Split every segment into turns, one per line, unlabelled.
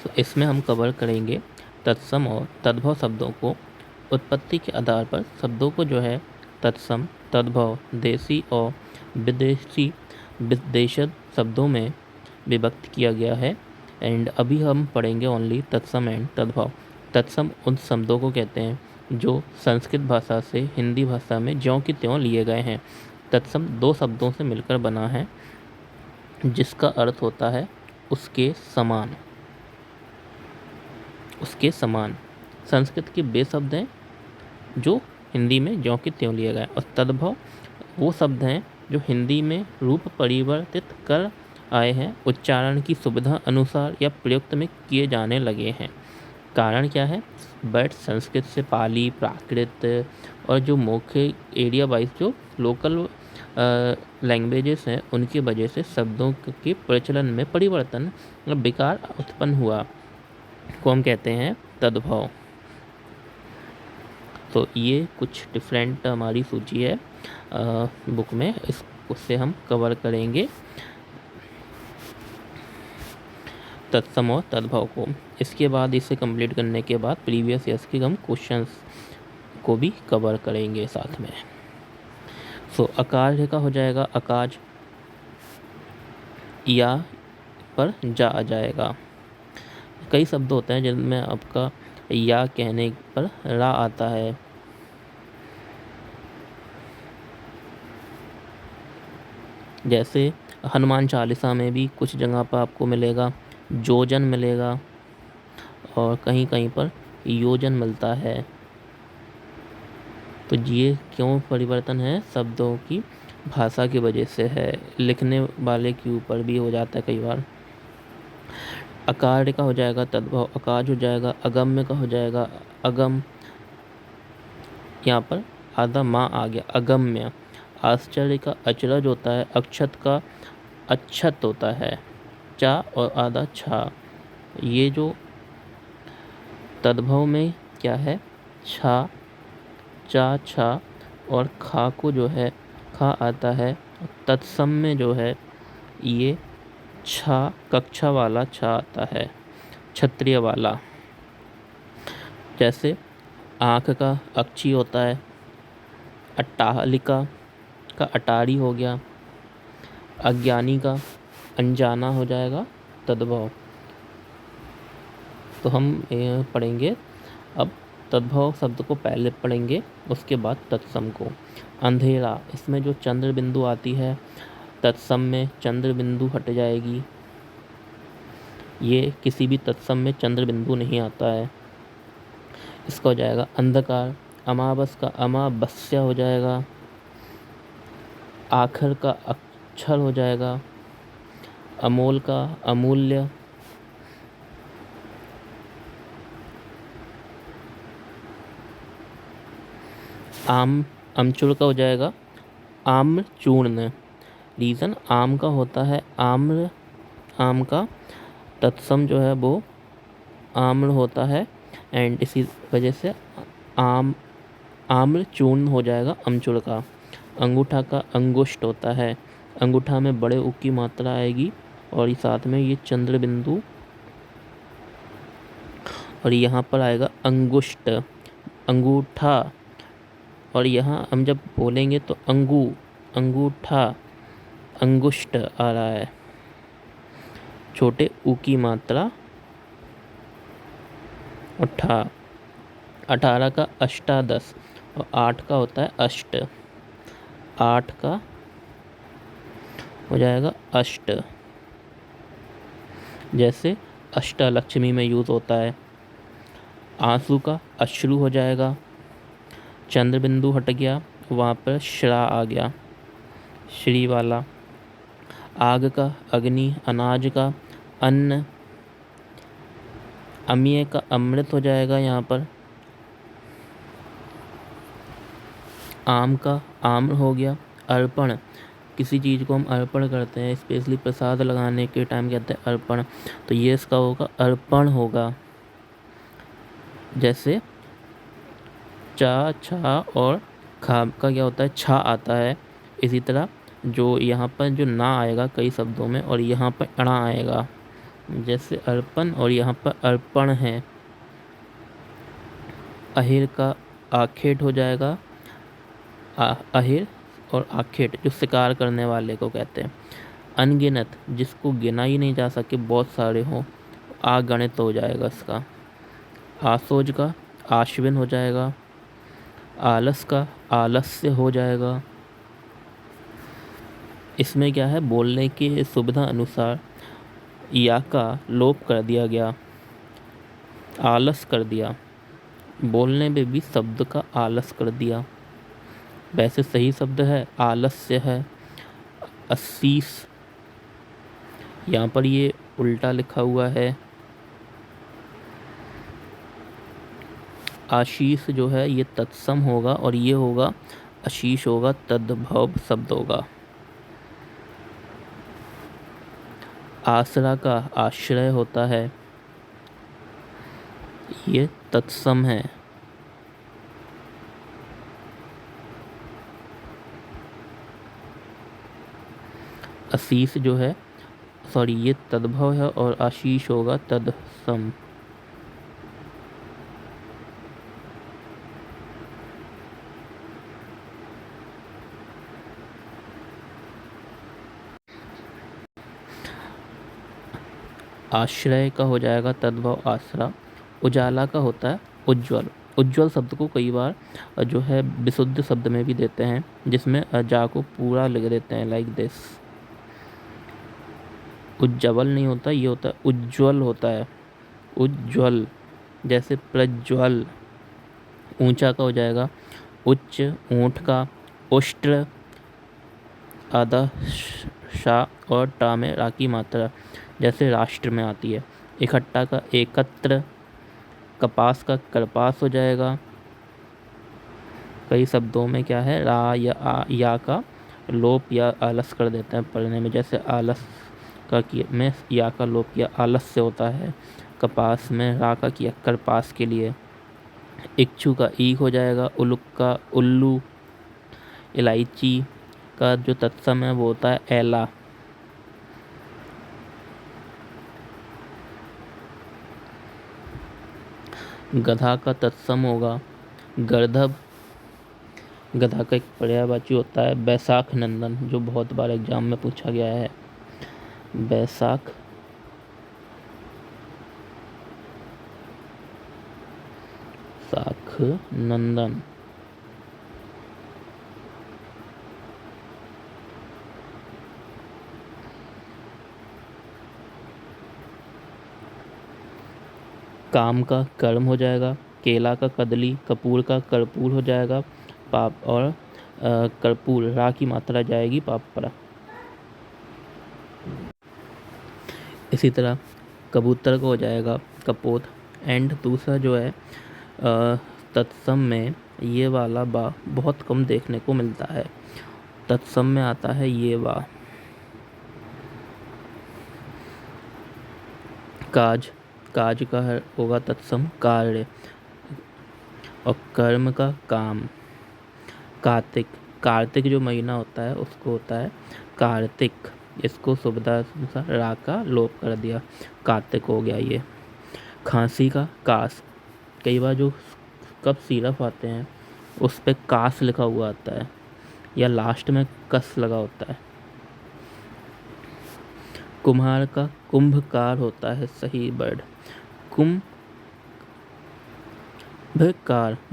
तो इसमें हम कवर करेंगे तत्सम और तद्भव शब्दों को। उत्पत्ति के आधार पर शब्दों को जो है तत्सम, तद्भव, देशी और विदेशी विदेशज शब्दों में विभक्त किया गया है। एंड अभी हम पढ़ेंगे ओनली तत्सम एंड तद्भव। तत्सम उन शब्दों को कहते हैं जो संस्कृत भाषा से हिंदी भाषा में ज्यों की त्यों लिए गए हैं। तत्सम दो शब्दों से मिलकर बना है जिसका अर्थ होता है उसके समान। उसके समान संस्कृत के वे शब्द हैं जो हिंदी में ज्यों की त्यों लिए गए, और तद्भव वो शब्द हैं जो हिंदी में रूप परिवर्तित कर आए हैं, उच्चारण की सुविधा अनुसार या प्रयुक्त में किए जाने लगे हैं। कारण क्या है? बट संस्कृत से पाली, प्राकृत और जो मुख्य एरिया वाइज जो लोकल लैंग्वेजेस हैं उनकी वजह से शब्दों के प्रचलन में परिवर्तन और विकार उत्पन्न हुआ को हम कहते हैं तद्भव। तो ये कुछ डिफरेंट हमारी सूची है बुक में, उससे हम कवर करेंगे तत्सम और तद्भव को। इसके बाद इसे कंप्लीट करने के बाद प्रीवियस ईयर्स के हम क्वेश्चंस को भी कवर करेंगे साथ में। सो अकार्य का हो जाएगा अकाज, या पर जा आ जाएगा। कई शब्द होते हैं जिनमें आपका या कहने पर रा आता है। जैसे हनुमान चालीसा में भी कुछ जगह पर आपको मिलेगा जोजन मिलेगा और कहीं कहीं पर योजन मिलता है। तो ये क्यों परिवर्तन है? शब्दों की भाषा की वजह से है, लिखने वाले के ऊपर भी हो जाता है कई बार। अकार्य का हो जाएगा तद्भव, अकाज हो जाएगा, अगम्य का हो जाएगा अगम, यहाँ पर आधा माँ आ गया अगम्य। आश्चर्य का अचरज होता है, अक्षत का अच्छत होता है, चा और आधा छा। ये जो तद्भव में क्या है? छा, चा, छा और खा को जो है खा आता है। तत्सम में जो है ये छा, कक्षा वाला छा आता है, क्षत्रिय वाला। जैसे आँख का अक्षी होता है, अट्टालिका का अटारी हो गया, अज्ञानी का अनजाना हो जाएगा तद्भव। तो हम पढ़ेंगे अब तद्भव शब्द को पहले पढ़ेंगे, उसके बाद तत्सम को। अंधेरा, इसमें जो चंद्र बिंदु आती है तत्सम में चंद्र बिंदु हट जाएगी। ये किसी भी तत्सम में चंद्र बिंदु नहीं आता है। इसका हो जाएगा अंधकार, अमावस का अमावस्या हो जाएगा, आखिर का अक्षर हो जाएगा, अमोल का अमूल्य, अमचूर का हो जाएगा आम्र चूर्ण। रीज़न आम का होता है आम्र, आम का तत्सम जो है वो आम्र होता है, एंड इसी वजह से आम्र चूर्ण हो जाएगा अमचूर का। अंगूठा का अंगुष्ठ होता है, अंगूठा में बड़े उ की मात्रा आएगी और साथ में ये चंद्र बिंदु, और यहाँ पर आएगा अंगुष्ठ, अंगूठा, और यहाँ हम जब बोलेंगे तो अंगूठा, अंगुष्ठ आ रहा है, छोटे उ की मात्रा उठा। 18 का अष्टादश और 8 का होता है अष्ट, 8 का हो जाएगा अष्ट। जैसे अष्टलक्ष्मी में यूज होता है। आंसू का अश्रु हो जाएगा, चंद्र बिंदु हट गया, वहाँ पर श्रा आ गया, श्री वाला। आग का अग्नि, अनाज का अन्न, अम्य का अमृत हो जाएगा यहाँ पर। आम का आम्र हो गया। अर्पण, किसी चीज़ को हम अर्पण करते हैं, स्पेशली प्रसाद लगाने के टाइम कहते हैं अर्पण, तो ये इसका होगा अर्पण होगा। जैसे चा, छा और खा का क्या होता है? छा आता है। इसी तरह जो यहाँ पर जो ना आएगा कई शब्दों में, और यहाँ पर अणा आएगा, जैसे अर्पण और यहाँ पर अर्पण है। अहिर का आखेट हो जाएगा, अहिर और आखेट जो शिकार करने वाले को कहते हैं। अनगिनत जिसको गिना ही नहीं जा सके, बहुत सारे हों, अगणित हो जाएगा इसका। आसोज का आश्विन हो जाएगा। आलस का आलस्य हो जाएगा। इसमें क्या है, बोलने की सुविधा अनुसार या का लोप कर दिया गया, आलस कर दिया। बोलने में भी शब्द का आलस कर दिया। वैसे सही शब्द है आलस्य है। असीस, यहाँ पर ये उल्टा लिखा हुआ है। आशीष जो है ये तत्सम होगा और ये होगा आशीष होगा, तद्भव शब्द होगा। आसरा का आश्रय होता है, ये तत्सम है। आशीष जो है, सॉरी, ये तद्भव है और आशीष होगा तत्सम। आश्रय का हो जाएगा तद्भव आसरा। उजाला का होता है उज्ज्वल। उज्ज्वल शब्द को कई बार जो है विशुद्ध शब्द में भी देते हैं, जिसमें जा को पूरा लिख देते हैं, लाइक दिस। उज्ज्वल नहीं होता, ये होता है उज्ज्वल होता है। उज्ज्वल जैसे प्रज्वल। ऊंचा का हो जाएगा उच्च। ऊंट का उष्ट्र। आधा शा और टा में रा की मात्रा जैसे राष्ट्र में आती है। इकट्ठा का एकत्र। कपास का करपास हो जाएगा। कई शब्दों में क्या है, रा या का लोप या आलस कर देते हैं पढ़ने में, जैसे आलस का किया में या का लोप किया आलस से होता है। कपास में रा का किया करपास के लिए। इच्छु का ईक हो जाएगा। उलुक का उल्लू। इलायची का जो तत्सम है वो होता है एला। गधा का तत्सम होगा गर्दभ। गधा का एक पर्यायवाची होता है बैसाख नंदन, जो बहुत बार एग्जाम में पूछा गया है। बैसाख साख नंदन। काम का कर्म हो जाएगा। केला का कदली। कपूर का कर्पूर हो जाएगा। पाप और कर्पूर रा की मात्रा जाएगी पापरा। इसी तरह कबूतर को हो जाएगा कपोत। एंड दूसरा जो है तत्सम में ये वाला बा बहुत कम देखने को मिलता है। तत्सम में आता है ये बा। काज। काज का होगा तत्सम कार्य। और कर्म का काम। कार्तिक। कार्तिक जो महीना होता है उसको होता है कार्तिक। इसको सुविधा अनुसार रा का लोप कर दिया, कार्तिक हो गया ये। खांसी का कास। कई बार जो कप सिरप आते हैं उस पे कास लिखा हुआ आता है या लास्ट में कस लगा होता है। कुम्हार का कुंभकार होता है सही वर्ड। कुंभकार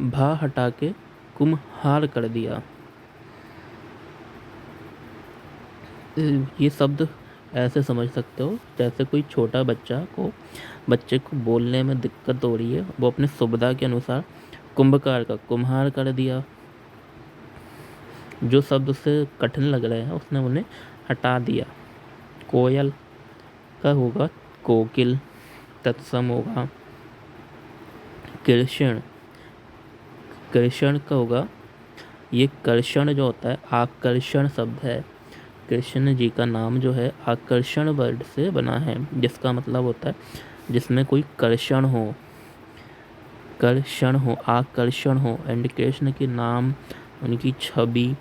भा हटा के कुम्हार कर दिया। ये शब्द ऐसे समझ सकते हो जैसे कोई छोटा बच्चे को बोलने में दिक्कत हो रही है, वो अपने सुविधा के अनुसार कुंभकार का कुम्हार कर दिया। जो शब्द उससे कठिन लग रहे हैं उसने उन्हें हटा दिया। कोयल का होगा कोकिल, तत्सम होगा। कृष्ण। कृष्ण का होगा, ये कर्षण जो होता है आकर्षण शब्द है। कृष्ण जी का नाम जो है आकर्षण वर्ड से बना है, जिसका मतलब होता है जिसमें कोई कर्षण हो, कर्षण हो, आकर्षण हो। एंड कृष्ण के नाम, उनकी छवि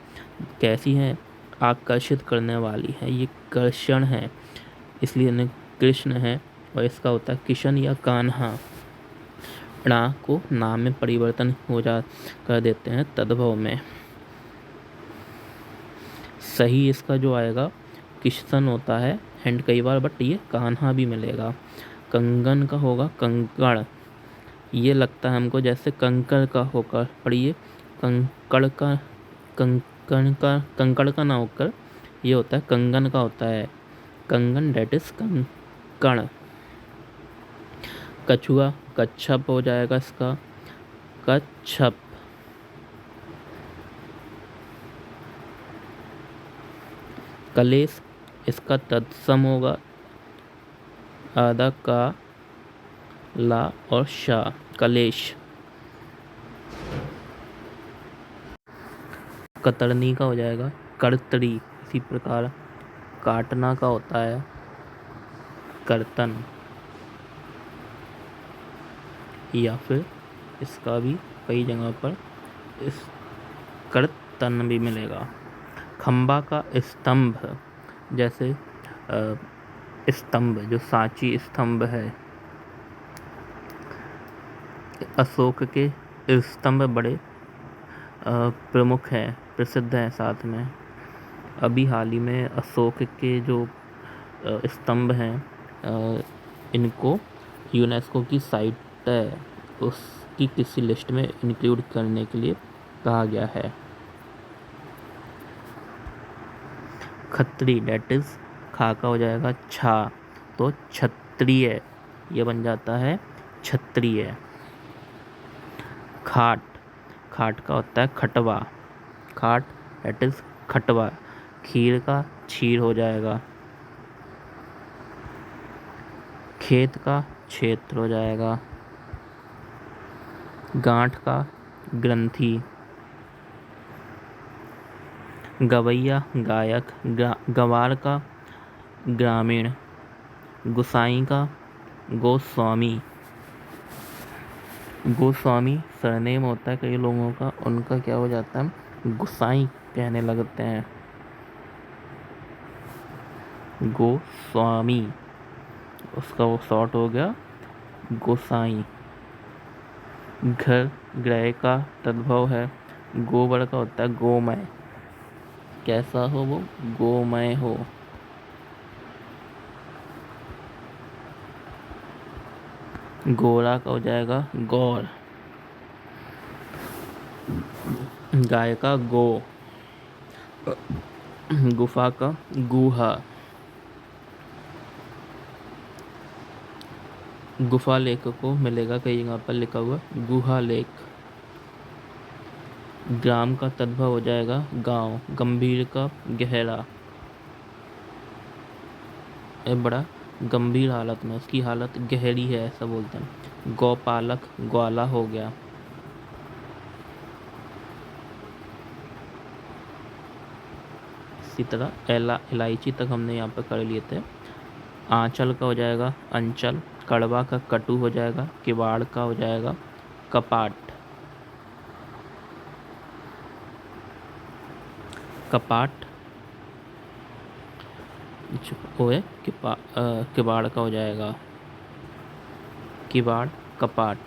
कैसी है, आकर्षित करने वाली है, ये कर्षण है, इसलिए इन्हें कृष्ण है और इसका होता है किशन या कान्हा। णा को नाम में परिवर्तन हो जा कर देते हैं तद्भव में। सही इसका जो आएगा किशन होता है एंड कई बार, बट ये कान्हा भी मिलेगा। कंगन का होगा कंकड़। ये लगता है हमको जैसे कंकड़ का होकर, पर ये कंकड़ का कंकड़ का ना होकर ये होता है कंगन का होता है। कंगन डेट इज कंकण। कछुआ कच्छप हो जाएगा इसका, कच्छप। कलेश इसका तत्सम होगा आधा का ला और शा, कलेश। कतरनी का हो जाएगा कर्तरी। इसी प्रकार काटना का होता है कर्तन, या फिर इसका भी कई जगह पर इस कर्तन भी मिलेगा। खंबा का स्तंभ, जैसे स्तंभ जो सांची स्तंभ है, अशोक के स्तंभ बड़े प्रमुख हैं, प्रसिद्ध हैं। साथ में अभी हाल ही में अशोक के जो स्तंभ हैं इनको यूनेस्को की साइट है उसकी किसी लिस्ट में इंक्लूड करने के लिए कहा गया है। खत्री डेट इज खा का हो जाएगा छा, तो क्षत्रिय ये बन जाता है क्षत्रिय। खाट, खाट का होता है खटवा, खाट डेट इज खटवा। खीर का क्षीर हो जाएगा। खेत का क्षेत्र हो जाएगा। गांठ का ग्रंथि। गवैया गायक, गवार का ग्रामीण। गुसाई का गोस्वामी। गोस्वामी सरनेम होता है कई लोगों का, उनका क्या हो जाता है गुसाई कहने लगते हैं। गोस्वामी उसका वो शॉर्ट हो गया गोसाई। घर ग्रह का तद्भव है। गोबर का होता है गोमय, कैसा हो वो गोमय हो। गोरा का हो जाएगा गौर। गाय का गो। गुफा का गुहा। गुफा लेख को मिलेगा कई जगह पर लिखा हुआ गुहा लेख। ग्राम का तद्भव हो जाएगा गांव। गंभीर का गहरा, बड़ा गंभीर हालत में, उसकी हालत गहरी है ऐसा बोलते हैं। गौपालक ग्वाला हो गया। इसी तरह इलायची तक हमने यहाँ पर कर लिए थे। आंचल का हो जाएगा अंचल। कड़वा का कटु हो जाएगा। किवाड़ का हो जाएगा कपाट। कपाट है किवाड़ का हो जाएगा किवाड़ कपाट।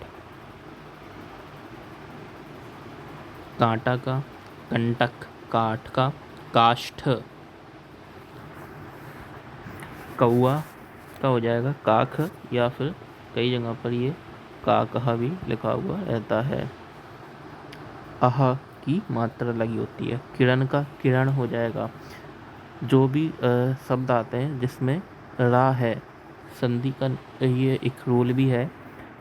कांटा का कंटक। काठ का काष्ठ। कौआ का हो जाएगा काख, या फिर कई जगह पर ये काकहा भी लिखा हुआ रहता है। आह की मात्रा लगी होती है। किरण का किरण हो जाएगा। जो भी शब्द आते हैं जिसमें रा है, संधि का ये एक रूल भी है।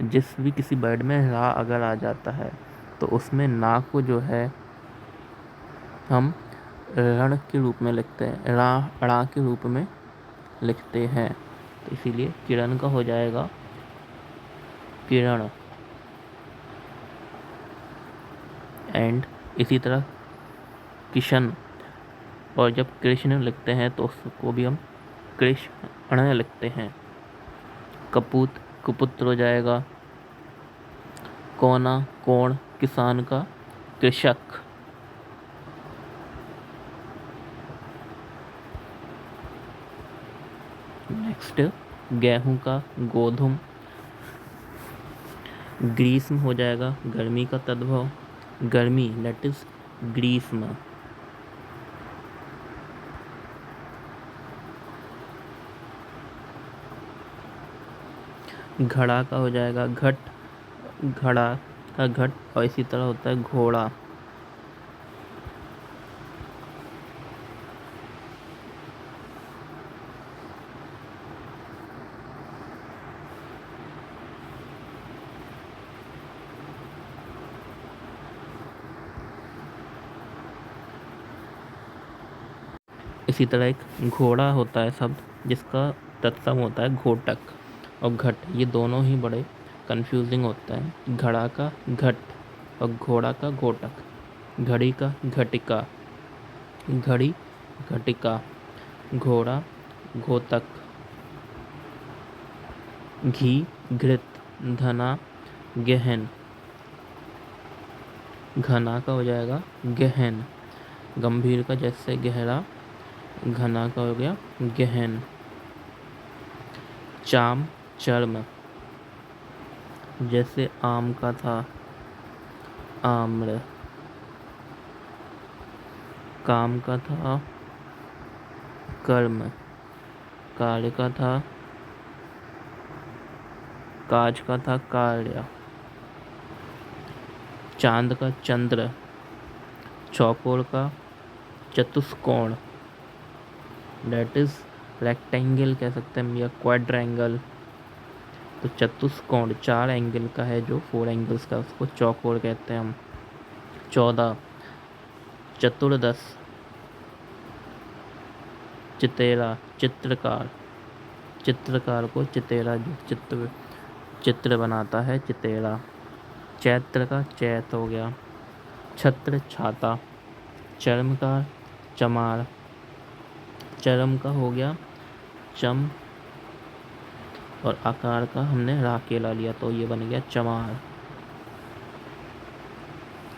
जिस भी किसी वर्ड में रा अगर आ जाता है तो उसमें ना को जो है हम रण के रूप में लिखते हैं, रा के रूप में लिखते हैं। तो इसीलिए किरण का हो जाएगा किरण। एंड इसी तरह किशन, और जब कृष्ण लिखते हैं तो उसको भी हम कृष्ण लिखते हैं। कपूत कुपुत्र हो जाएगा। कोना कोण, किसान का कृषक। नेक्स्ट गेहूं का गोधूम। ग्रीष्म हो जाएगा गर्मी का तद्भव, गर्मी दैट इज ग्रीष्म। घड़ा का हो जाएगा घट, घड़ा का घट, और इसी तरह होता है घोड़ा। इसी तरह एक घोड़ा होता है शब्द जिसका तत्सम होता है घोटक और घट, ये दोनों ही बड़े कंफ्यूजिंग होता है। घड़ा का घट और घोड़ा का घोटक। घड़ी का घटिका, घड़ी घटिका, घोड़ा घोतक। घी घृत, धना गहन, घना का हो जाएगा गहन। गंभीर का जैसे गहरा, घना का हो गया गहन। चाम चर्म, जैसे आम का था आम्र। काम का था कर्म, कार्य का था काज का था कार्य। चांद का चंद्र, चौकोर का चतुष्कोण, दैट इज रेक्टेंगल कह सकते हैं या क्वाड्रेंगल। तो चतुष्कोण 4 एंगल का है, जो 4 एंगल्स का उसको चौकोर कहते हैं हम। 14 चतुर्दश, चितेरा चित्रकार, चित्रकार को चितेरा जो चित्र बनाता है चितेरा। चैत्र का चैत हो गया। छत्र छाता, चर्मकार चमार, चरम का हो गया चम और आकार का हमने रा केला लिया तो ये बन गया चमार।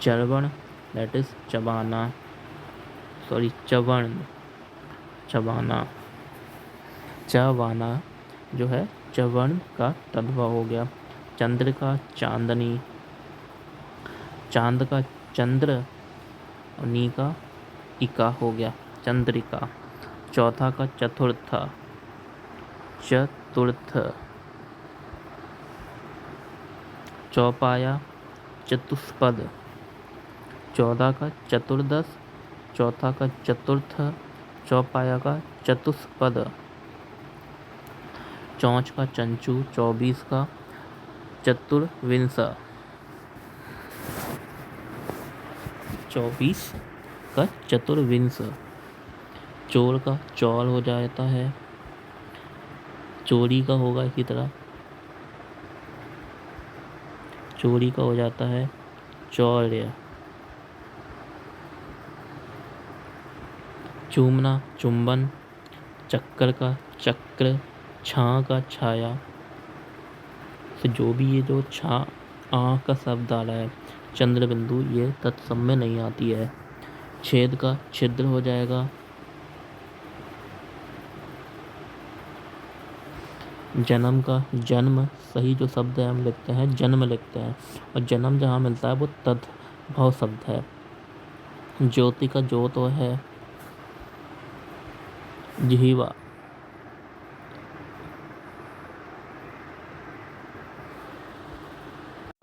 चरवण दैट इज चबाना, सॉरी चवर्ण, चबाना। चबाना जो है चवर्ण का तद्भव हो गया। चंद्र का चांदनी, चांद का चंद्र और नी का इका हो गया चंद्रिका। चौथा का चतुर्थ, चतुर्थ। चौपाया चतुष्पद, 14 का चतुर्दश, चौथा का चतुर्थ, चौपाया का चतुष्पद। चौंच का चंचू, 24 का चतुर्विंश, 24 का चतुर्विंश। चोर का चौर हो जाता है, चोरी का होगा इसी तरह, चोरी का हो जाता है चौर्य। चूमना चुंबन, चक्कर का चक्र, छां का छाया। तो जो भी ये जो छा आ का शब्द आ रहा है चंद्र बिंदु, ये तत्सम में नहीं आती है। छेद का छिद्र हो जाएगा। जन्म का जन्म, सही जो शब्द है हम लिखते हैं जन्म लिखते हैं, और जन्म जहाँ मिलता है वो तद्भव शब्द है। ज्योति का ज्योत है जिह्वा।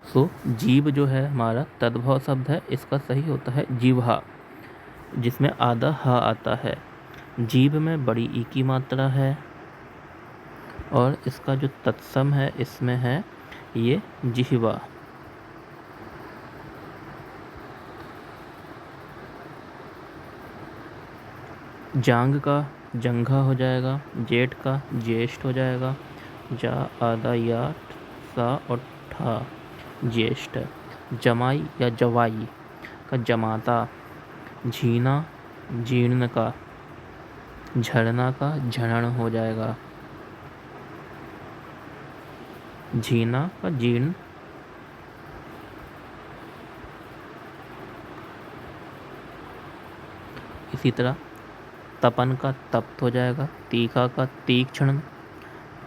सो जीव जो है हमारा तद्भव शब्द है, इसका सही होता है जिह्वा, जिसमें आधा हा आता है। जीव में बड़ी ई की मात्रा है और इसका जो तत्सम है इसमें है ये जिह्वा। जांग का जंघा हो जाएगा। जेठ का ज्येष्ठ हो जाएगा। जा आधा या सा और ठा ज्येष्ठ। जमाई या जवाई का जमाता। झीना जीर्ण का, झरना का झरण हो जाएगा। झीना का जीर्ण। इसी तरह तपन का तप्त हो जाएगा। तीखा का तीक्ष्ण,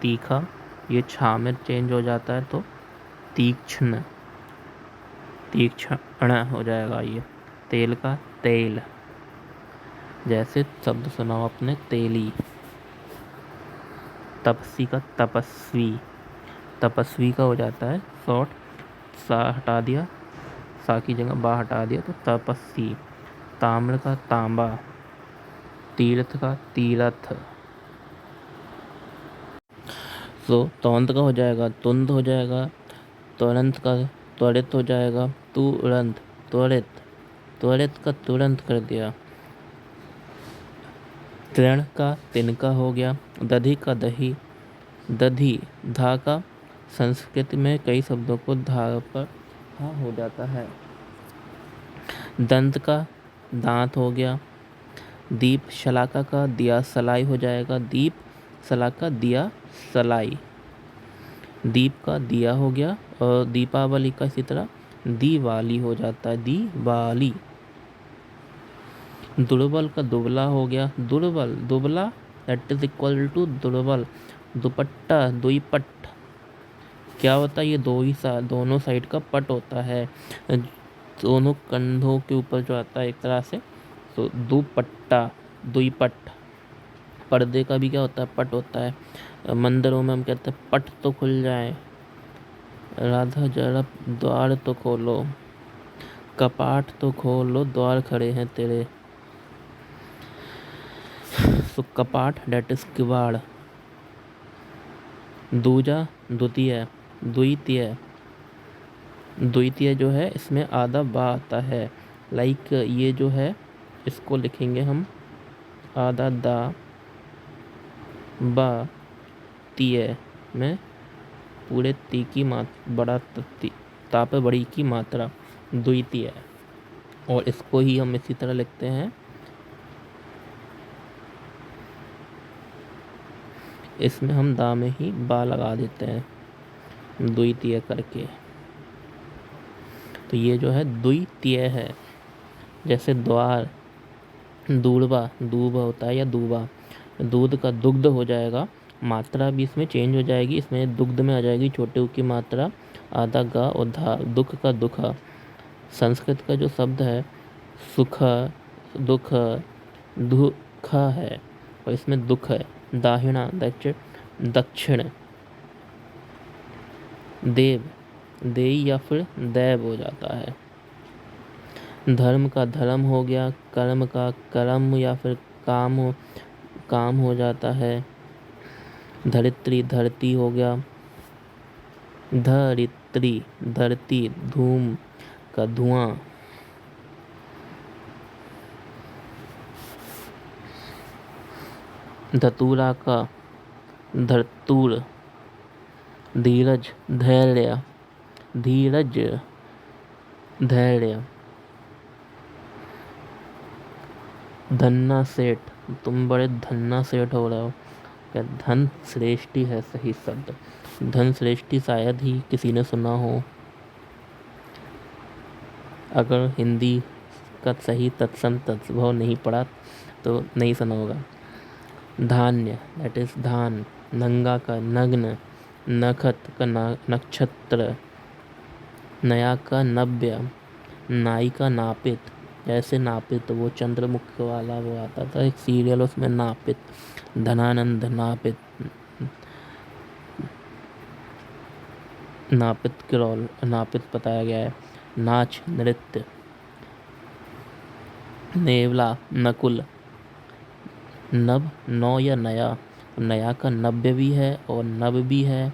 तीखा, ये छा में चेंज हो जाता है तो तीक्ष्ण, तीक्ष्ण हो जाएगा ये। तेल का तेल, जैसे शब्द सुनाओ अपने तेली। तपस्वी का तपस्वी, तपस्वी का हो जाता है शॉर्ट, सा हटा दिया, सा की जगह बा हटा दिया तो तपस्वी। ताम्र का तांबा, तीर्थ का तीरथ। तो तौंत का हो जाएगा तुंद हो जाएगा, तुरंत का त्वरित हो जाएगा तुरंत, त्वरित, त्वरित का तुरंत कर दिया। तृण का तिनका हो गया, दधि का दही, दधि, धा का संस्कृत में कई शब्दों को धा पर हा हो जाता है। दंत का दांत हो गया। दीप शलाका का दिया सलाई हो जाएगा, दीप शलाका दिया सलाई। दीप का दिया हो गया और दीपावली का इसी तरह दीवाली हो जाता है, दीवाली। दुर्बल का दुबला हो गया, दुर्बल, दुबला दैट इज इक्वल टू दुर्बल। दुपट्टा, दुईपट, क्या होता है ये दोनों साइड का पट होता है, दोनों कंधों के ऊपर जो आता है एक तरह से, तो दुपट्टा, दुईपट। पर्दे का भी क्या होता है, पट होता है। मंदिरों में हम कहते हैं पट तो खुल जाए, राधा जरा द्वार तो खोलो, कपाट तो खोलो द्वार खड़े हैं तेरे। तो कपाट डेट इज किवाड़। दूजा द्वितीय, द्वितीय, द्वितीय जो है इसमें आधा बा आता है, लाइक ये जो है इसको लिखेंगे हम आधा दा बा, तीय में पूरे ती की बड़ा ता पे बड़ी की मात्रा, द्वितीय। और इसको ही हम इसी तरह लिखते हैं, इसमें हम दा में ही बा लगा देते हैं द्वितीय करके। तो ये जो है द्वितीय है। जैसे द्वार, दूरबा, दूब होता है या दूबा, दूध का दुग्ध हो जाएगा, मात्रा भी इसमें चेंज हो जाएगी, इसमें दुग्ध में आ जाएगी छोटे ऊ की मात्रा, आधा गा और धा। दुख का दुखा, संस्कृत का जो शब्द है सुख, दुख, दुखा है और इसमें दुख है। दाहिना दक्षिण। देव, देई या फिर दैव हो जाता है। धर्म का धर्म हो गया, कर्म का कर्म या फिर काम हो जाता है। धरित्री, धरती हो गया, धरित्री, धरती। धूम का धुआं। धतूरा का धरतूर। धीरज, धैर्य, धीरज, धैर्य। धन्ना सेठ, तुम बड़े धन्ना सेठ हो रहे हो, क्या धन श्रेष्ठी है सही शब्द। धन श्रेष्ठी शायद ही किसी ने सुना हो, अगर हिंदी का सही तत्सम तत्भव नहीं पड़ा तो नहीं सुना होगा। धान्य दैट इज धान। नंगा का नग्न, नखत का नक्षत्र, नया का नव्य, नाई का नापित। जैसे नापित वो चंद्रमुख वाला वो आता था एक सीरियल, उसमें नापित, धनानंद नापित, नापित के रोल नापित बताया गया है। नाच, नृत्य। नेवला, नकुल। नव, नौ या नया, नया का नव्य भी है और नव भी है।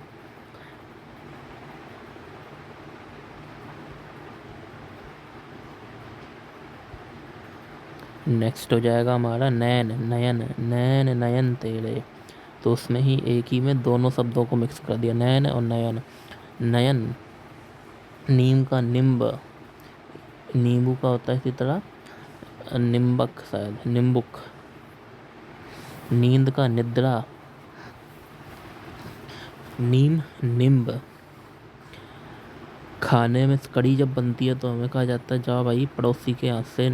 नेक्स्ट हो जाएगा हमारा नैन, नयन, नैन नयन तेरे। तो उसमें ही एक ही में दोनों शब्दों को मिक्स कर दिया, नैन और नयन। नयन, नीम का निम्ब, नींबू का होता है इसी तरह निम्बक, शायद निम्बुक। नींद का निद्रा, नीम, निम्ब। खाने में कड़ी जब बनती है तो हमें कहा जाता है जाओ भाई पड़ोसी के हाथ से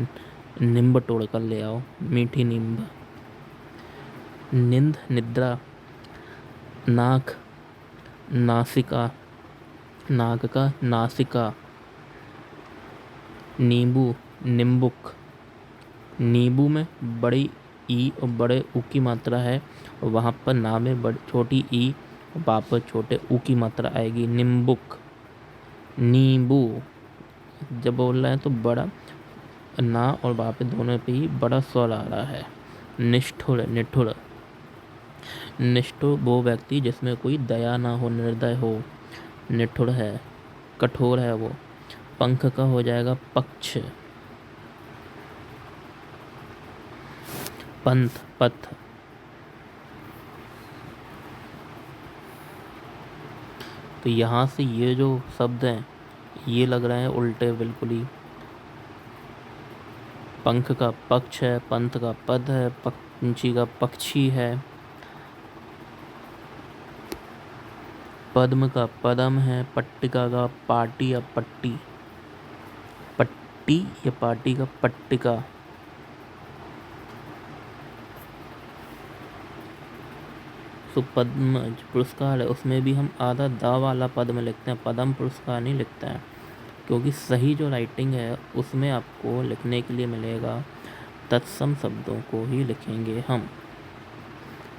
नींब तोड़ कर ले आओ, मीठी नींब। नींद, निद्रा। नाक, नासिका, नाक का नासिका। नींबू, निम्बुक। नींबू में बड़ी ई और बड़े ऊ की मात्रा है, और वहाँ पर ना में बड़ी छोटी ई और वहाँ पर छोटे ऊ की मात्रा आएगी, निम्बुक। नींबू जब बोल रहे हैं तो बड़ा ना और वहाँ पे दोनों पे ही बड़ा स्वर आ रहा है। निष्ठुर, निठुर। निष्ठुर वो व्यक्ति जिसमें कोई दया ना हो, निर्दय हो, निठुर है, कठोर है वो। पंख का हो जाएगा पक्ष। पंथ, पथ। तो यहाँ से ये जो शब्द हैं ये लग रहे हैं उल्टे बिल्कुल ही। पंख का पक्ष है, पंथ का पद है, पंछी का पक्षी है, पद्म का पदम है, पट्टिका का पाटी या पट्टी, पट्टी या पाटी का पट्टिका। तो पद्म जो पुरस्कार है उसमें भी हम आधा दा वाला पद में लिखते हैं, पद्म पुरस्कार नहीं लिखते हैं, क्योंकि सही जो राइटिंग है उसमें आपको लिखने के लिए मिलेगा तत्सम शब्दों को ही लिखेंगे हम।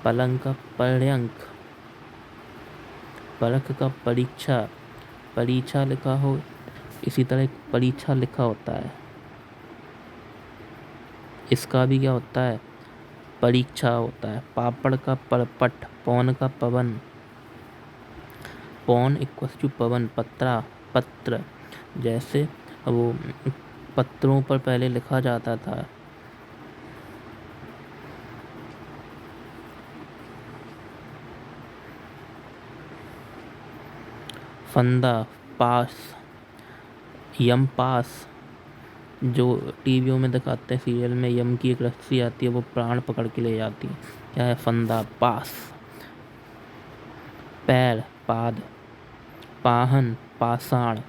पलंग का पर्यंक, परख का परीक्षा, परीक्षा लिखा हो, इसी तरह एक परीक्षा लिखा होता है, इसका भी क्या होता है, परीक्षा होता है। पापड़ का परपट, पौन का पवन, पौन इक्वल्स टू पवन, पत्रा, पत्र। जैसे वो पत्रों पर पहले लिखा जाता था। फंदा, पास, यम पास। जो टीवियों में दिखाते हैं सीरियल में, यम की एक रस्सी आती है वो प्राण पकड़ के ले जाती है, क्या है, फंदा, पास। पैर, पाद। पाहन, पाषाण,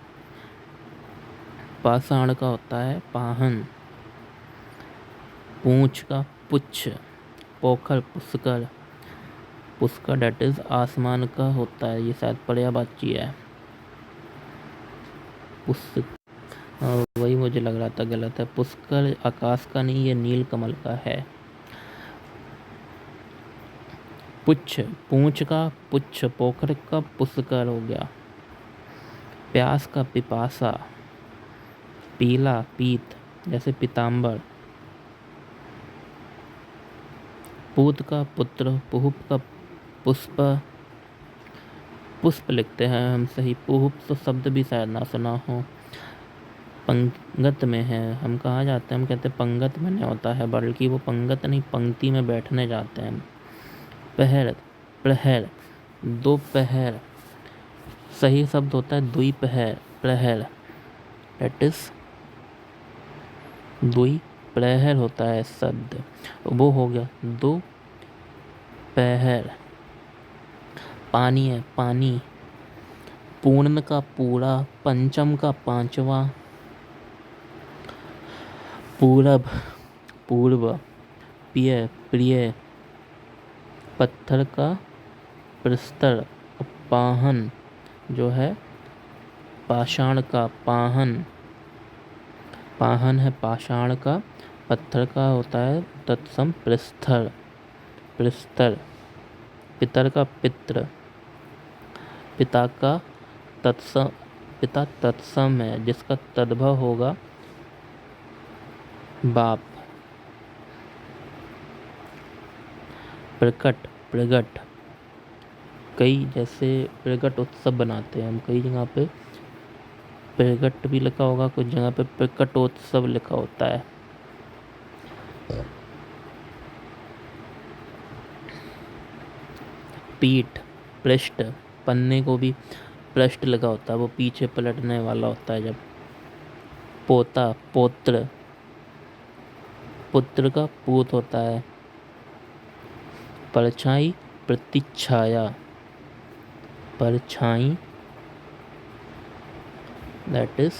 पाषाण का होता है पाहन। पूंछ का पुच्छ, पोखर, पुष्कर, पुष्कर डेट इज आसमान का होता है, ये शायद पर्यायवाची है। वही मुझे लग रहा था गलत है, पुष्कर आकाश का नहीं, ये नील कमल का है। पुच्छ, पूंछ का पुच्छ, पोखर का पुष्कर हो गया। प्यास का पिपासा, पीला, पीत, जैसे पीताम्बर। पूत का पुत्र, पुहुप का पुष्प, पुष्प लिखते हैं हम सही, पुहुप तो शब्द भी शायद ना सुना हो। पंगत में है, हम कहाँ जाते हैं, हम कहते हैं पंगत में नहीं होता है, बल्कि वो पंगत नहीं पंक्ति में बैठने जाते हैं। पहर, प्रहर, दोपहर, सही शब्द होता है द्विपहर, प्रहर, डेट इज द्विप्रहर होता है शब्द, वो हो गया दोपहर। पानी है, पानी। पूर्ण का पूरा, पंचम का पांचवा। पूरब, पूर्व, प्रिय, प्रिय। पत्थर का प्रस्तर, पाहन जो है पाषाण का पाहन, पाहन है पाषाण का, पत्थर का होता है तत्सम प्रस्तर, प्रस्तर। पितर का पित्र, पिता का तत्सम, पिता तत्सम है जिसका तद्भव होगा बाप। प्रकट, प्रगट, कई जैसे प्रगट उत्सव बनाते हैं हम, कई जगह पे प्रगट भी लिखा होगा, कुछ जगह पे प्रकटोत्सव लिखा होता है। पीठ, पृष्ठ, पन्ने को भी पृष्ठ लगा होता है, वो पीछे पलटने वाला होता है जब। पोता, पोत्र, पुत्र का पूत होता है। परछाई, प्रतिच्छाया, परछाई, दैट इज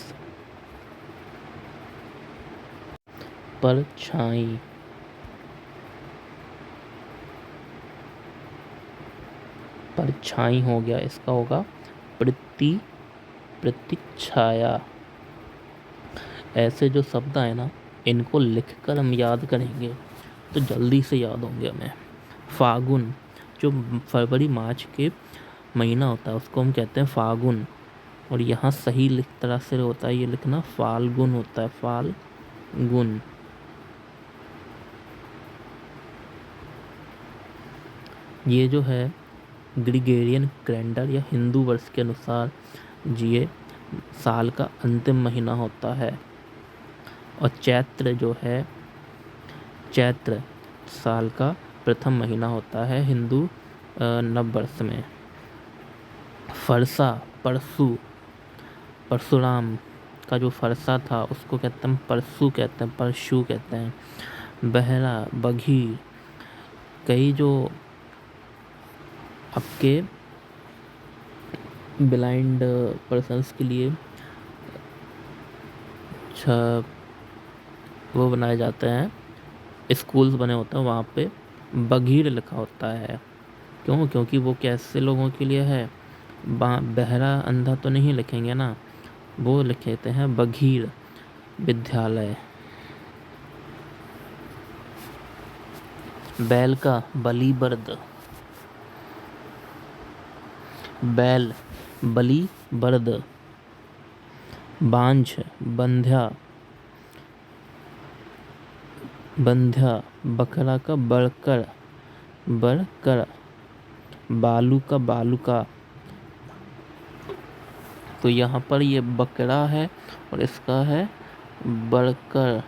परछाई। परछाई हो गया, इसका होगा प्रतीक्षाया। ऐसे जो शब्द आए ना, इनको लिखकर हम याद करेंगे तो जल्दी से याद होंगे हमें। फागुन, जो फरवरी मार्च के महीना होता है उसको हम कहते हैं फागुन, और यहाँ सही तरह से होता है ये लिखना फाल्गुन होता है, फाल्गुन। ये जो है ग्रिगोरियन कैलेंडर या हिंदू वर्ष के अनुसार ये साल का अंतिम महीना होता है। और चैत्र जो है, चैत्र साल का प्रथम महीना होता है हिंदू नववर्ष में। फरसा, परशुराम का जो फरसा था उसको कहते हैं परशु कहते हैं। बहरा, बघीर, कई जो आपके ब्लाइंड पर्सन्स के लिए वो बनाए जाते हैं, स्कूल्स बने होते हैं, वहाँ पे बघीर लिखा होता है। क्यों? क्योंकि वो कैसे लोगों के लिए है, बहरा अंधा तो नहीं लिखेंगे ना, वो लिखते हैं बघीर विद्यालय। बैल का बलिबर्द, बैल बलि बर्द। बांझ, बंध्या, बकरा का बड़कर, बालू का बालूका। तो यहाँ पर ये बकरा है और इसका है बड़कर।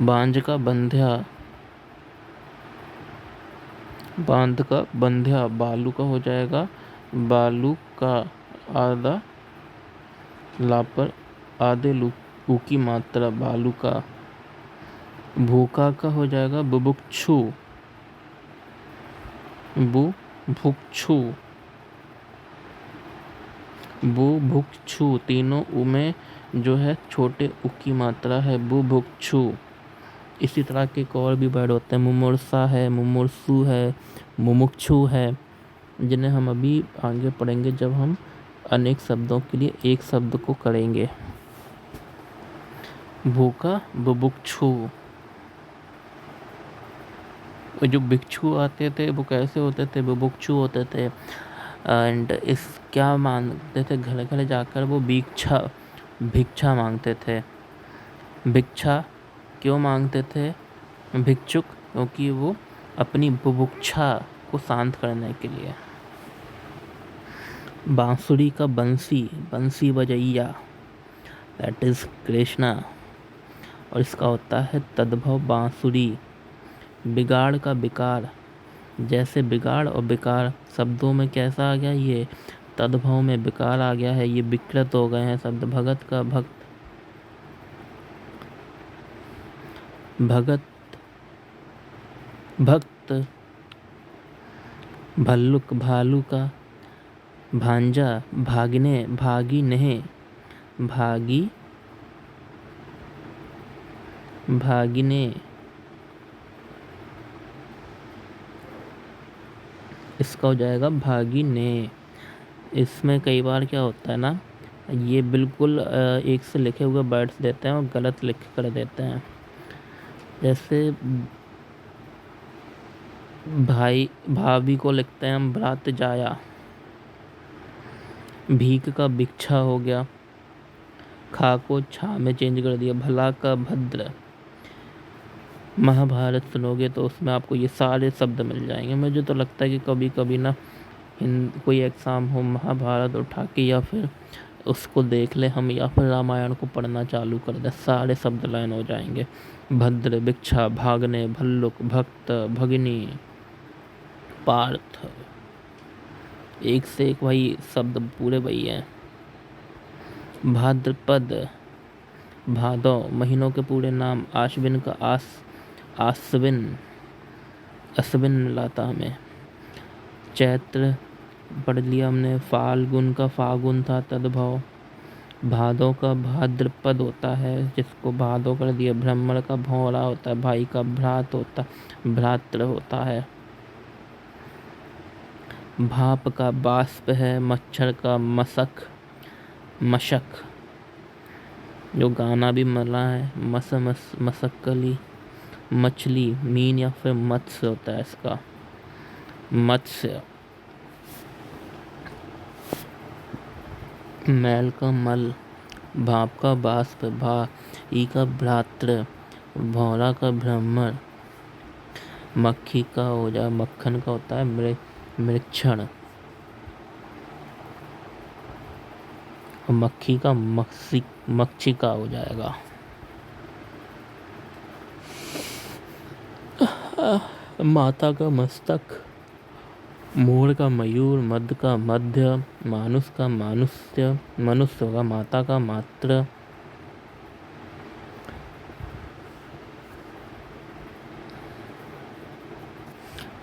बांझ का बंध्या, बांध का बंध्या, बालू का हो जाएगा बालू का, आधा लापर आधे लू की मात्रा बालू का। भूखा का हो जाएगा बुभुक्षु, बुभुक्षु, तीनों उ में जो है छोटे उ की मात्रा है बुभुक्षु। इसी तरह के और भी वर्ड होते हैं, मुमुर्सा है, मुमुर्सु है, मुमुक्षु है, जिन्हें हम अभी आगे पढ़ेंगे जब हम अनेक शब्दों के लिए एक शब्द को करेंगे। भूखा, बुभुक्षु। जो भिक्षु आते थे वो कैसे होते थे? बुभुक्षु होते थे। एंड इस क्या मांगते थे? घर घर जाकर वो भिक्षा मांगते थे। भिक्षा क्यों मांगते थे भिक्षुक? क्योंकि वो अपनी बुभुक्षा को शांत करने के लिए। बांसुरी का बंसी बजैया, दैट इज कृष्णा, और इसका होता है तद्भव बांसुरी। बिगाड़ का बिकार, जैसे बिगाड़ और बिकार शब्दों में कैसा आ गया, ये तद्भव में बिकार आ गया है, ये विकृत हो गए हैं शब्द। भगत का भक्त। भल्लुक, भालू का। भांजा, भागिने, भागिने। इसका हो जाएगा भागिने। इसमें कई बार क्या होता है ना, ये बिल्कुल एक से लिखे हुए वर्ड्स देते हैं और गलत लिख कर देते हैं। जैसे भाभी को लिखते हैं हम भ्रात जाया। भीख का भिक्षा हो गया, खा को छा में चेंज कर दिया। भला का भद्र। महाभारत सुनोगे तो उसमें आपको ये सारे शब्द मिल जाएंगे। मुझे तो लगता है कि कभी कभी ना कोई एग्ज़ाम हो, महाभारत उठा के या फिर उसको देख ले हम, या फिर रामायण को पढ़ना चालू कर दे, सारे शब्द लाइन हो जाएंगे। भद्र, भिक्षा, भागने, भल्लुक, भक्त, भगिनी, पार्थ, एक से एक वही शब्द पूरे वही हैं। भाद्रपद, भादौ, महीनों के पूरे नाम। आश्विन का अश्विन लाता हमें। चैत्र पढ़ लिया हमने। फाल्गुन का फागुन था तद्भव। भादौ का भाद्रपद होता है, जिसको भादौ कर दिया। ब्राह्मण का भौरा होता है, भाई का भ्रात्र होता है। भाप का बाष्प है, मच्छर का मशक, जो गाना भी मला है, मसकली, मछली, मीन या फिर मत्स्य होता है इसका, मत्स्य। मैल का मल, भाप का बाष्प, ई का भ्रातृ, भौरा का भ्रमर, मक्खी का हो जाए मक्खन का होता है मृक्षण, मक्खी का मक्षिका हो जाएगा। माता का मस्तक, मोर का मयूर, मद का मध्य, मानुष का मनुष्य होगा, माता का मात्र,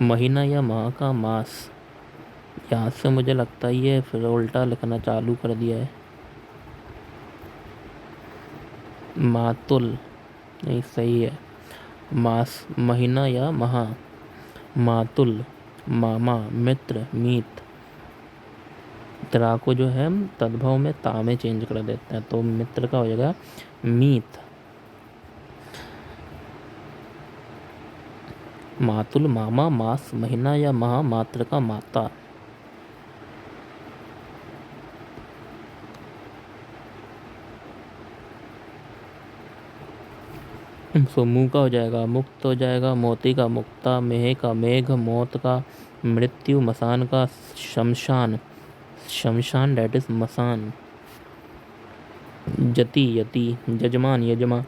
महीना या माह का मास। यहाँ से मुझे लगता ही है फिर उल्टा लिखना चालू कर दिया है। मातुल नहीं सही है, मास, महीना या माह, मातुल, मामा, मित्र, मीत। त्रा को जो है हम तद्भव में ता में चेंज कर देते हैं, तो मित्र का हो जाएगा मीत। मातुल, मामा, मास, महीना या माह, मात्र का माता। मुंह का हो जाएगा मुक्त, हो जाएगा मोती का मुक्ता, मेह का मेघ, मौत का मृत्यु, मसान का शमशान डेट इज मसान। जति यति, जजमान यजमा,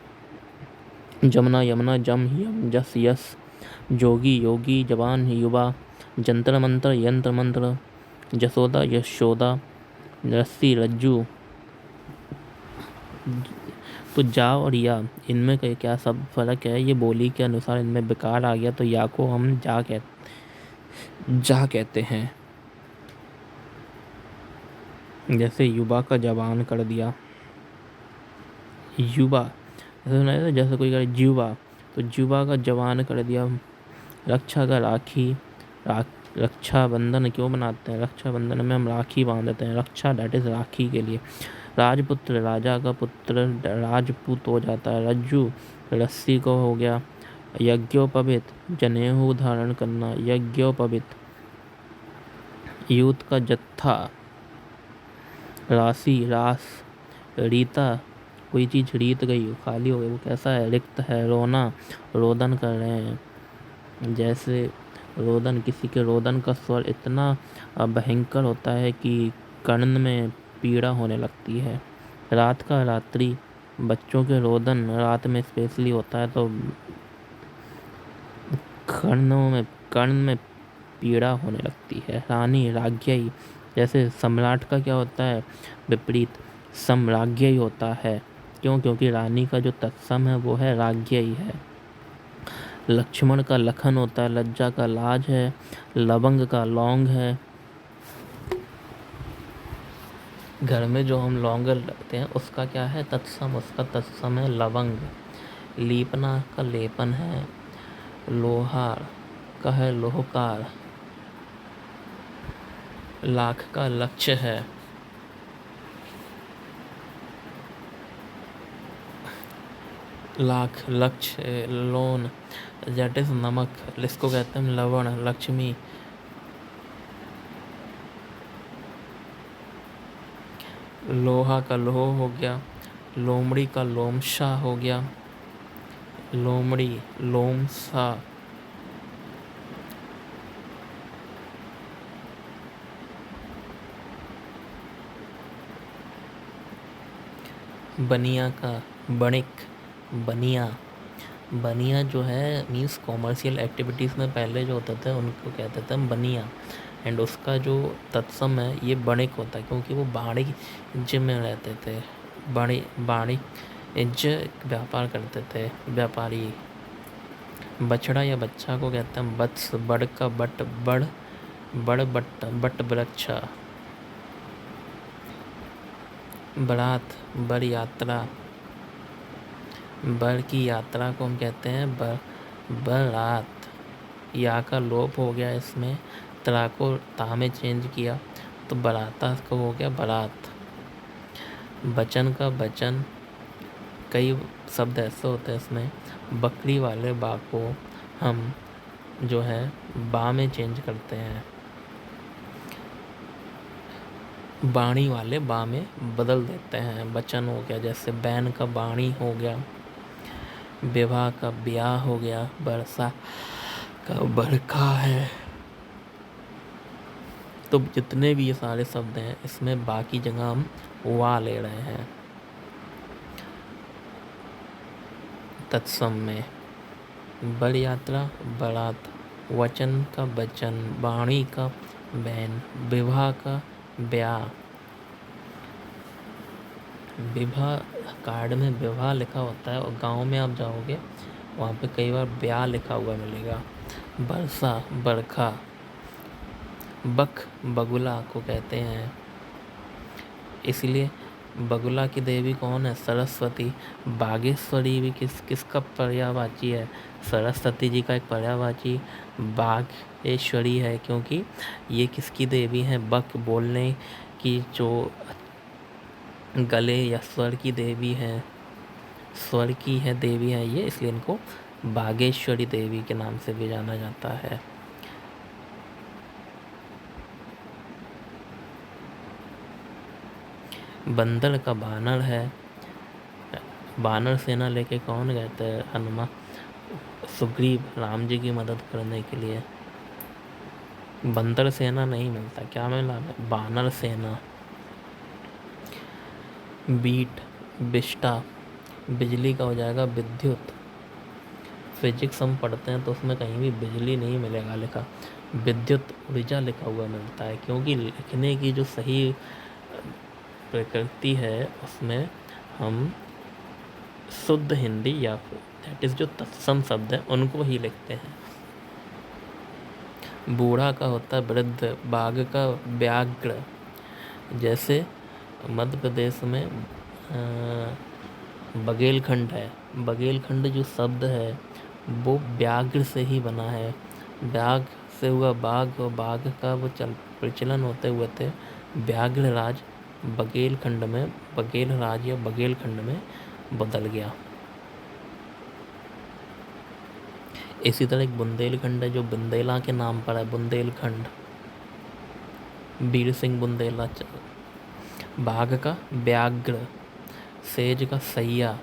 जमुना यमुना, जम यम, जस यस, जोगी योगी, जवान युवा, जंतर मंत्र यंत्र मंत्र, जसोदा यशोदा, रस्सी रज्जू। तो जा और या इनमें क्या सब फर्क है, ये बोली के अनुसार इनमें विकार आ गया, तो या को हम जा कहते हैं। जैसे युवा का जवान कर दिया, युवा जैसे कोई करे जुवा, तो जुवा का जवान कर दिया। रक्षा का राखी, रक्षाबंधन क्यों बनाते हैं, रक्षाबंधन में हम राखी बांधते हैं, रक्षा डेट इज राखी के लिए। राजपुत्र, राजा का पुत्र राजपूत हो जाता है। रज्जु रस्सी को हो गया। यज्ञोपवीत, जनेऊ धारण करना, यज्ञोपवीत। यूथ का जत्था, राशि रास, रीता, कोई चीज रीत गई खाली हो गई, वो कैसा है, रिक्त है। रोना, रोदन कर रहे हैं, जैसे रोदन, किसी के रोदन का स्वर इतना भयंकर होता है कि कर्ण में पीड़ा होने लगती है। रात का रात्रि, बच्चों के रोदन रात में स्पेशली होता है, तो कर्ण में पीड़ा होने लगती है। रानी, राज्ञी, जैसे सम्राट का क्या होता है विपरीत, सम्राज्ञी होता है। क्यों, क्योंकि रानी का जो तत्सम है वो है राज्ञी है। लक्ष्मण का लखन होता है, लज्जा का लाज है, लवंग का लौंग है। घर में जो हम लौंग रखते हैं उसका क्या है तत्सम, उसका तत्सम है लवंग। लीपना का लेपन है। लोहार का है लोहकार। लाख का लक्ष्य है। लाख लक्ष्य, लोन दैट इज नमक, इसको कहते हैं लवण। लक्ष्मी, लोहा का लोह हो गया। लोमड़ी का लोमशा हो गया। लोमड़ी, लोमसा। बनिया का बणिक, बनिया। बनिया जो है मीन्स कॉमर्शियल एक्टिविटीज़ में पहले जो होते थे उनको कहते थे हम बनिया, एंड उसका जो तत्सम है ये बणिक होता है, क्योंकि वो वाणिज्य में रहते थे। वाणिज्य व्यापार करते थे व्यापारी। बछड़ा या बच्चा को कहते हैं वत्स। बड़ का बट, बट वृक्षा। बरात, बर यात्रा। बर की यात्रा को हम कहते हैं बरात। या का लोप हो गया इसमें, त्रा को ता में चेंज किया तो बराता को हो गया बारात। बचन का बचन, कई शब्द ऐसे होते हैं इसमें, बकरी वाले बा को हम जो है बा में चेंज करते हैं, बाणी वाले बा में बदल देते हैं। बचन हो गया, जैसे बैन का बाणी हो गया, विवाह का ब्याह हो गया, बरसा का बरखा है। तो जितने भी ये सारे शब्द हैं इसमें बाकी जगह हम वा ले रहे हैं। तत्सम में बड़ यात्रा बारात, वचन का बचन, बाणी का बैन, विवाह का ब्याह। विवाह कार्ड में विवाह लिखा होता है और गांव में आप जाओगे वहाँ पे कई बार ब्याह लिखा हुआ मिलेगा। बरसा बरखा, बक बगुला को कहते हैं, इसलिए बगुला की देवी कौन है? सरस्वती। बागेश्वरी भी किसका पर्यायवाची है? सरस्वती जी का एक पर्यायवाची बागेश्वरी है, क्योंकि ये किसकी देवी है? बक बोलने की, जो गले या स्वर की देवी है, स्वर की है देवी है ये, इसलिए इनको बागेश्वरी देवी के नाम से भी जाना जाता है। बंदर का बानर है, बानर सेना लेके कौन गए थे? हनुमान, सुग्रीव राम जी की मदद करने के लिए। बंदर सेना नहीं मिलता, क्या मिला? बानर सेना। बीट बिष्टा, बिजली का हो जाएगा विद्युत। फिजिक्स हम पढ़ते हैं तो उसमें कहीं भी बिजली नहीं मिलेगा लिखा, विद्युत ऊर्जा लिखा हुआ मिलता है, क्योंकि लिखने की जो सही प्रकृति है उसमें हम शुद्ध हिंदी या दैट इज जो तत्सम शब्द है उनको ही लिखते हैं। बूढ़ा का होता है वृद्ध, बाघ का व्याघ्र। जैसे मध्य प्रदेश में बघेलखंड है, बघेलखंड जो शब्द है वो व्याघ्र से ही बना है। व्याघ से हुआ बाघ और बाघ का वो प्रचलन होते हुए थे व्याघ्र राज, बघेलखंड में बघेल राज या बघेलखंड में बदल गया। इसी तरह एक बुंदेलखंड है जो बुंदेला के नाम पर है, बुंदेलखंड, वीर सिंह बुंदेला। बाघ का व्याघ्र, सेज का सैया,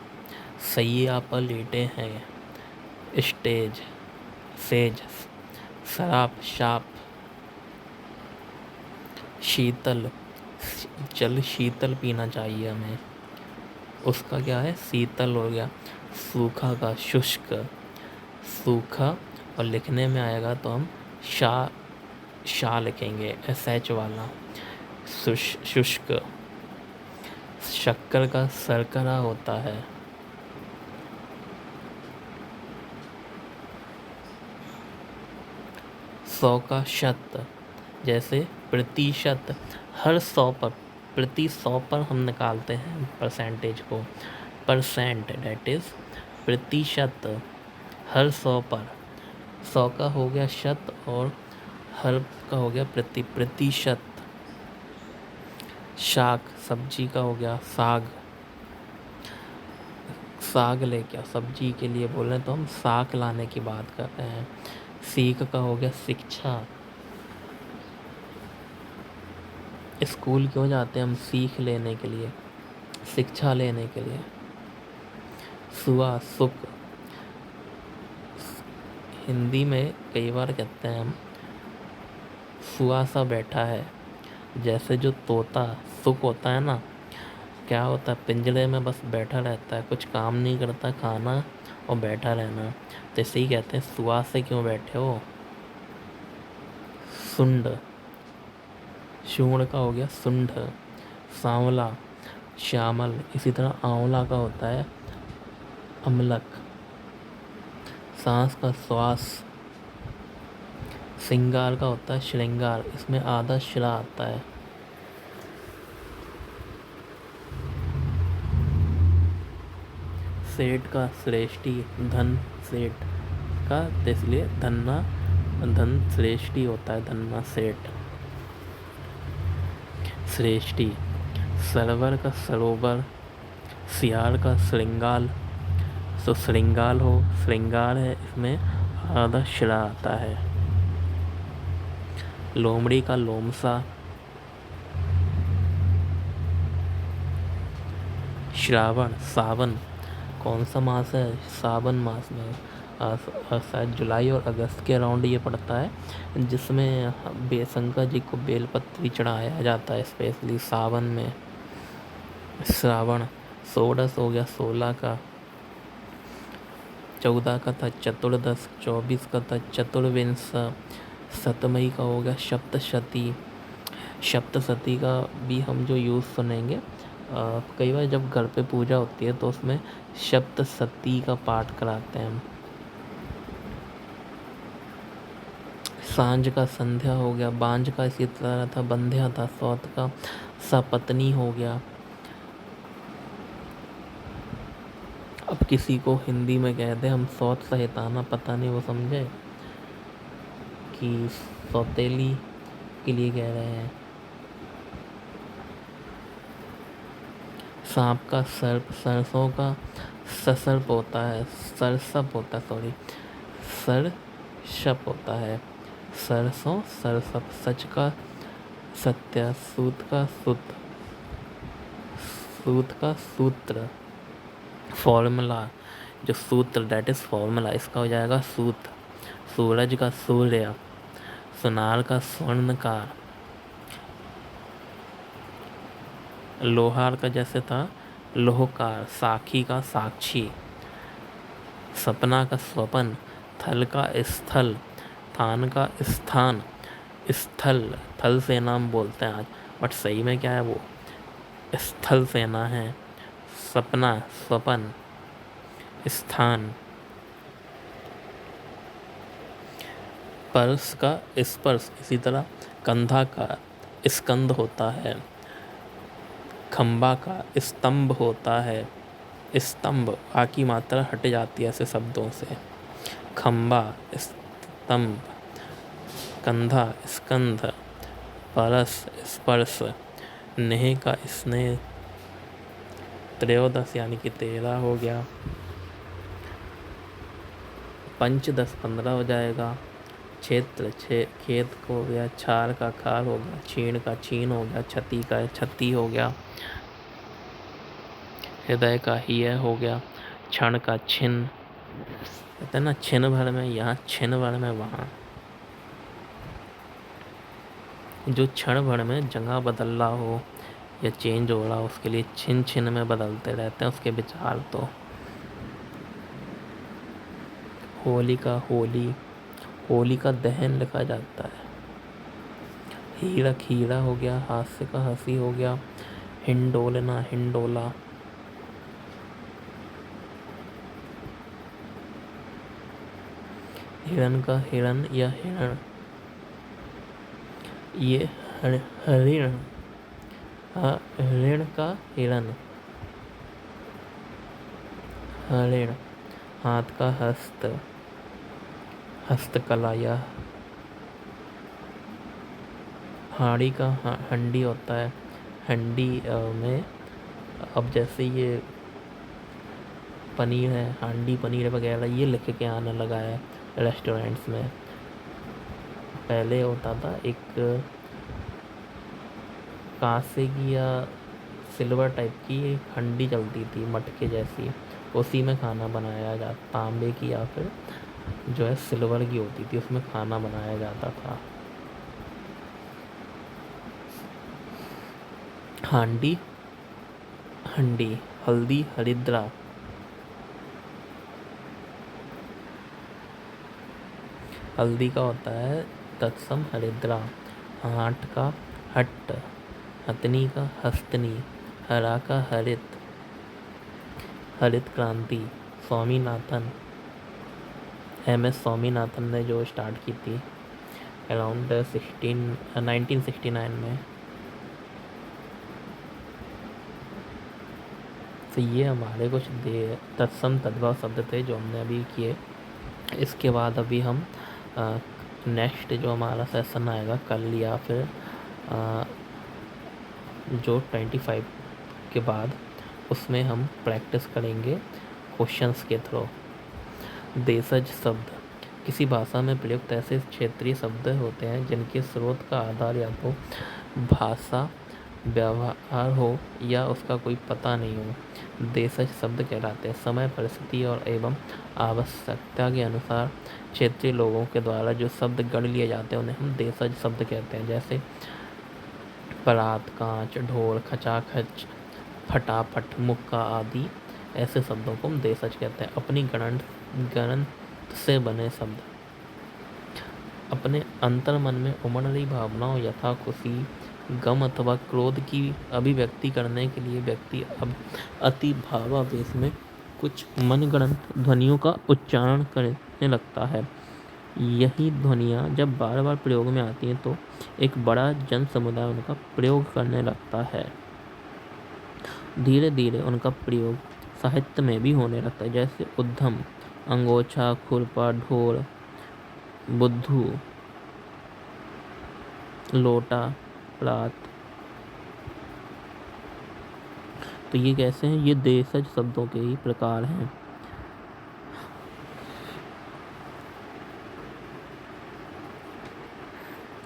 सैया पर लेटे हैं, स्टेज, सेज। शराब शाप, शीतल, जल शीतल पीना चाहिए हमें, उसका क्या है? शीतल हो गया। सूखा का शुष्क, सूखा और लिखने में आएगा तो हम शा लिखेंगे, SH वाला, शुष्क। शक्कर का शर्करा होता है। सौ का शत, जैसे प्रतिशत, हर 100 पर, प्रति 100 पर हम निकालते हैं परसेंटेज को, परसेंट दैट इज प्रतिशत, हर 100 पर। 100 का हो गया शत और हर का हो गया प्रतिशत। शाक, सब्जी का हो गया साग, साग ले क्या सब्जी के लिए बोल रहे हैं तो हम साग लाने की बात कर रहे हैं। सीख का हो गया शिक्षा, स्कूल क्यों जाते हैं हम? सीख लेने के लिए, शिक्षा लेने के लिए। सुआ सुख, हिंदी में कई बार कहते हैं हम सुआ सा बैठा है, जैसे जो तोता सुख होता है ना, क्या होता है? पिंजरे में बस बैठा रहता है, कुछ काम नहीं करता, खाना और बैठा रहना, तो इसे ही कहते हैं सुआ से क्यों बैठे हो। सुंड, शूण का हो गया सुंड। सांवला, श्यामल, इसी तरह आंवला का होता है अमलक। सांस का श्वास, सिंगार का होता है श्रृंगार, इसमें आधा श्रा आता है। सेठ का श्रेष्ठी, धन सेठ का, इसलिए धन्ना धन श्रेष्ठी होता है, धन्ना सेठ। श्रेष्ठी, सरवर का सरोवर, सियार का श्रृंगाल। तो श्रृंगाल हो, श्रृंगार है, इसमें आधा शिरा आता है। लोमड़ी का लोमसा। श्रावण, सावन, कौन सा मास है? सावन मास में शायद जुलाई और अगस्त के अराउंड ये पड़ता है, जिसमें शंकर जी को बेलपत्री चढ़ाया जाता है, स्पेशली सावन में। श्रावण, षोडश हो गया 16 का, 14 का था चतुर्दश, 24 का था चतुर्विंश, सतमई का हो गया सप्तशती। सप्तशती का भी हम जो यूज़ सुनेंगे कई बार जब घर पे पूजा होती है तो उसमें सप्तशती का पाठ कराते हैं हम। सांझ का संध्या हो गया, बांझ का इसी तरह था, बंध्या था, सौत का सपत्नी हो गया। अब किसी को हिंदी में कहते हम सौत सहिताना, पता नहीं वो समझे कि सौतेली के लिए कह रहे हैं। सांप का सर्प, सरसों का ससर्प होता है, सरसप होता है, सॉरी सरसप होता है, सरसों सरसप। सच का सत्य, सूत का सूत, सूत का सूत्र, फॉर्मूला, जो सूत्र दैट इज फॉर्मूला, इसका हो जाएगा सूत। सूरज का सूर्य, सुनार का स्वर्णकार, लोहार का जैसे था लोहकार, साखी का साक्षी, सपना का स्वपन, थल का स्थल, थान का स्थान। स्थल, थल सेना हम बोलते हैं आज, बट सही में क्या है वो स्थल सेना है। सपना, स्वपन, स्थान। पर्स का स्पर्श, इसी तरह कंधा का स्कंद होता है, खंबा का स्तंभ होता है। स्तंभ आ की मात्रा हट जाती है ऐसे शब्दों से। खंबा, स्तंभ, कंधा, स्कंध, परस, स्पर्श, नेह का स्नेह। त्रयोदश यानी कि 13 हो गया। पंचदश 15 हो जाएगा। क्षेत्र, खेत को हो गया। छार का खार हो गया। छीण का छीन हो गया। छती का छती हो गया। हृदय का हिय हो गया। क्षण का छिन, कहते हैं ना छिन भर में यहाँ, छिन भर में वहाँ। जो क्षण भर में जगह बदल रहा हो या चेंज हो रहा हो उसके लिए छिन छिन में बदलते रहते हैं उसके विचार। तो होली का होली, होली का दहन लिखा जाता है। हीरा खीरा हो गया। हास्य का हंसी हो गया। हिंडोलना, हिंडोला। हिरण का हिरण या हिरण, ये हरिण। हरिण का हिरण, हरिण। हाथ का हस्त, हस्तकला या हाड़ी का हंडी होता है। हंडी में अब जैसे ये पनीर है, हांडी पनीर वगैरह ये लिख के आने लगा है रेस्टोरेंट्स में। पहले होता था एक कांसे की या सिल्वर टाइप की एक हंडी चलती थी मटके जैसी, उसी में खाना बनाया जाता, तांबे की या फिर जो है सिल्वर की होती थी, उसमें खाना बनाया जाता था। हांडी, हंडी। हल्दी, हरिद्रा। हल्दी का होता है तत्सम हरिद्रा। हाट का हट्ट। हथनी का हस्तनी। हरा का हरित, हरित क्रांति। स्वामीनाथन, MS स्वामीनाथन ने जो स्टार्ट की थी अराउंड 1969 में। तो ये हमारे कुछ तत्सम तद्भव शब्द थे जो हमने अभी किए। इसके बाद अभी हम नेक्स्ट जो हमारा सेशन आएगा कल या फिर जो 25 के बाद, उसमें हम प्रैक्टिस करेंगे क्वेश्चंस के थ्रू। देशज शब्द किसी भाषा में प्रयुक्त ऐसे क्षेत्रीय शब्द होते हैं जिनके स्रोत का आधार या तो भाषा व्यवहार हो या उसका कोई पता नहीं हो। देशज शब्द कहलाते हैं। समय, परिस्थिति और एवं आवश्यकता के अनुसार क्षेत्रीय लोगों के द्वारा जो शब्द गढ़ लिए जाते हैं उन्हें हम देशज शब्द कहते हैं। जैसे परात, कांच, ढोल, खचाखच, फटाफट, मुक्का आदि ऐसे शब्दों को हम देशज कहते हैं। अपनी गणत से बने शब्द अपने अंतर मन में उमड़ रही भावनाओं यथा खुशी, गम अथवा क्रोध की अभिव्यक्ति करने के लिए व्यक्ति अब अति भावावेश में कुछ मनगढ़ंत ध्वनियों का उच्चारण करने लगता है। यही ध्वनियाँ जब बार बार प्रयोग में आती हैं तो एक बड़ा जन समुदाय उनका प्रयोग करने लगता है। धीरे धीरे उनका प्रयोग साहित्य में भी होने लगता है। जैसे उद्यम, अंगोछा, खुरपा, ढोल, बुद्धू, लोटा, रात। तो ये कैसे हैं? ये देशज शब्दों के ही प्रकार हैं।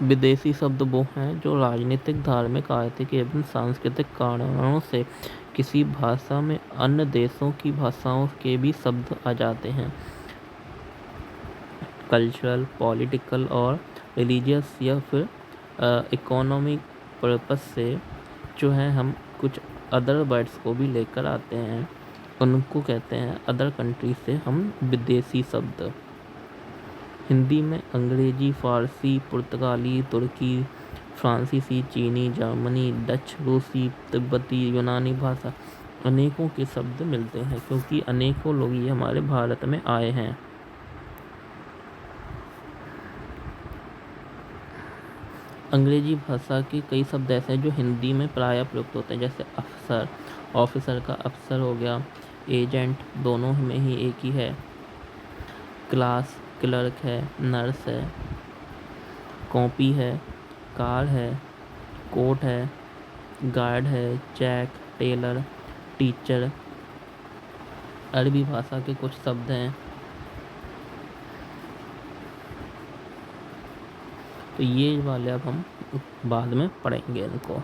विदेशी शब्द वो हैं जो राजनीतिक, धार्मिक, आर्थिक एवं सांस्कृतिक कारणों से किसी भाषा में अन्य देशों की भाषाओं के भी शब्द आ जाते हैं। कल्चरल, पॉलिटिकल और रिलीजियस या फिर इकोनॉमिक पर्पस से जो है हम कुछ अदर वर्ड्स को भी लेकर आते हैं, उनको कहते हैं अदर कंट्री से हम विदेशी शब्द। हिंदी में अंग्रेजी, फारसी, पुर्तगाली, तुर्की, फ्रांसीसी, चीनी, जर्मनी, डच, रूसी, तिब्बती, यूनानी भाषा अनेकों के शब्द मिलते हैं क्योंकि अनेकों लोग ये हमारे भारत में आए हैं। अंग्रेजी भाषा के कई शब्द ऐसे हैं जो हिंदी में प्रायः प्रयुक्त होते हैं। जैसे अफसर, ऑफिसर का अफसर हो गया। एजेंट दोनों में ही एक ही है। क्लास, क्लर्क है, नर्स है, कॉपी है, कार है, कोट है, गार्ड है, चेक, टेलर, टीचर। अरबी भाषा के कुछ शब्द हैं। तो ये वाले अब हम बाद में पढ़ेंगे इनको।